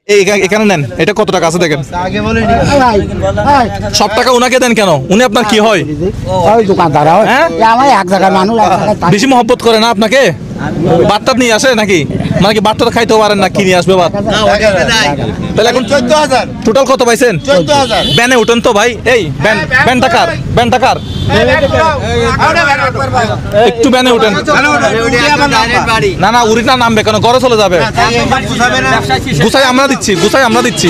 এখানে নেন, এটা কত টাকা আছে দেখেন। সব টাকা উনাকে দেন কেন? উনি আপনার কি হয়? দোকানদার এক জায়গায় মানুষ বেশি মহব্বত করে না আপনাকে? বার্তা নিয়ে আসে নাকি? মানে কি বার্তা খাইতেও পারেন না, কি নিয়ে আসবে বাদ? তাহলে এখন 14,000 টোটাল কত পাইছেন? 14,000। ব্যানে উঠেন তো ভাই। এই ব্যান টাকার একটু ব্যানে উঠেন। না না, উড়ি না নামবে কেন? ঘরে চলে যাবে। গুছাই আমরা দিচ্ছি।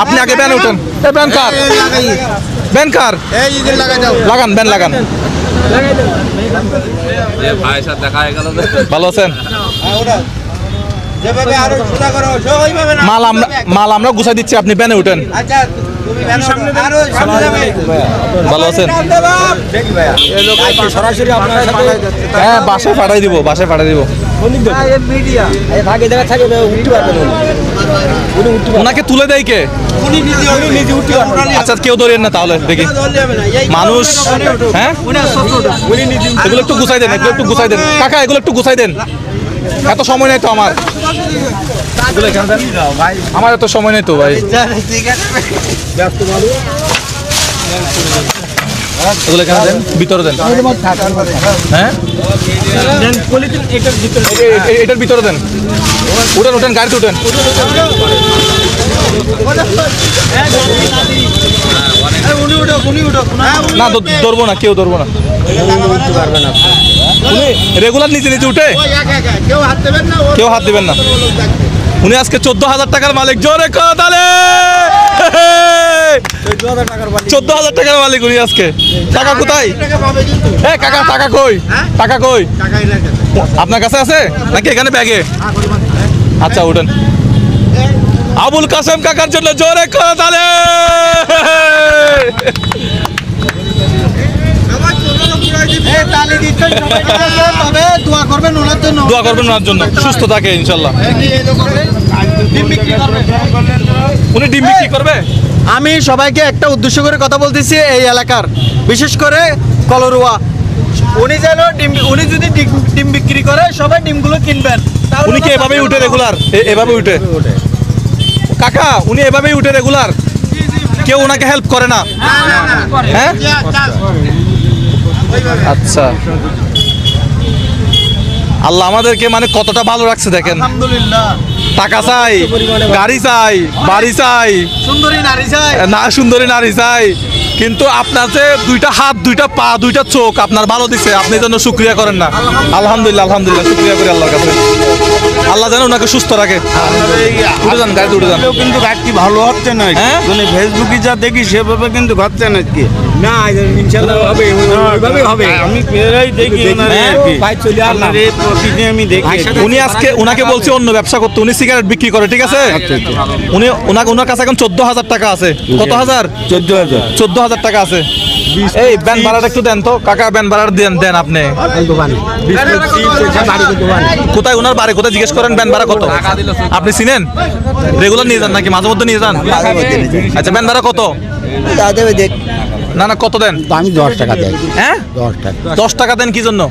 আপনি আগে ব্যানে উঠেন। ব্যান কার লাগান, ব্যান লাগান। ভালো আছেন? মাল আমরা গুছাই দিচ্ছি, আপনি ব্যানে উঠেন। ভালো আছেন? হ্যাঁ, বাসায় পাঠাই দিব। ওনাকে তুলে দেয় কে? আচ্ছা, কেউ ধরেন না তাহলে দেখি মানুষ। হ্যাঁ, এগুলো একটু গুছাই দেন, কাকা এগুলো একটু গুছাই দেন। এত সময় নেই তো আমার এত সময় নেই তো ভাই। এগুলো এখানে দেন, ভিতরে দেন। হ্যাঁ, এটার ভিতরে দেন। উঠেন গাড়িতে উঠেন। না, ধরবো না, কেউ ধরবো না। উনি রেগুলার নিচে উঠে, কেউ হাত দেবেন না। উনি আজকে 14,000 টাকার মালিক। জোরে তাহলে 14,000 টাকার মালিক উনি আজকে। টাকা কোথায়? কাকা টাকা কই? আপনার কাছে আছে নাকি এখানে ব্যাগে? আচ্ছা, উঠেন। আবুল কাসেম কাকার জন্য জোরে তাহলে। দোয়া করবেন ওনার জন্য, সুস্থ থাকে ইনশাল্লাহ। উনি ডিম বিক্রি করবে। আমি সবাইকে একটা উদ্দেশ্য করে কথা বলতেছি, এই এলাকার বিশেষ করে কলরুয়া, উনি যদি ডিম বিক্রি করে সবাই ডিমগুলো কিনবেন। উনি কি এভাবেই উঠে রেগুলার? এভাবে উঠে কাকা, উনি এভাবেই উঠে রেগুলার? কেউ ওনাকে হেল্প করে না? হ্যাঁ, আচ্ছা। আল্লাহ আমাদেরকে মানে কতটা ভালো রাখছে দেখেন। আলহামদুলিল্লাহ। টাকা চাই, গাড়ি চাই, বাড়ি চাই, সুন্দরী নারী চাই, কিন্তু আপনার যে 2টা হাত, 2টা পা, 2টা চোখ আপনার ভালো দিচ্ছে, আপনি যেন শুকরিয়া করেন না। আলহামদুলিল্লাহ শুকরিয়া করি আল্লাহর কাছে। আল্লাহ যেন ওনাকে সুস্থ রাখে। উঠে যান, গাড়িতে উঠে যান। কিন্তু গাড়ি ভালো হচ্ছে না। হ্যাঁ, ফেসবুকে যা দেখি সেভাবে কিন্তু হচ্ছে না। কি না, ইনশাআল্লাহ হবে। আমি দেখি আমি দেখি। উনি আজকে ওনাকে বলছি অন্য ব্যবসা করতে, উনি সিগারেট বিক্রি করে, ঠিক আছে? ওনার কাছে এখন 14,000 টাকা আছে। কত হাজার? 14,000 টাকা আছে। এই ব্যান ভাড়াটা একটু দেন তো কাকা, ব্যান ভাড়া দেন আপনি। কোথায় ওনার বাড়ি? কোথায় জিজ্ঞেস করেন ব্যান ভাড়া কত? আপনি চিনেন? রেগুলার নিয়ে যান নাকি মাঝে মধ্যে নিয়ে যান? আচ্ছা, ব্যান ভাড়া কত? না কত দেন? আমি 10 টাকা দেই। হ্যাঁ, 10 টাকা দেন কি জন্য?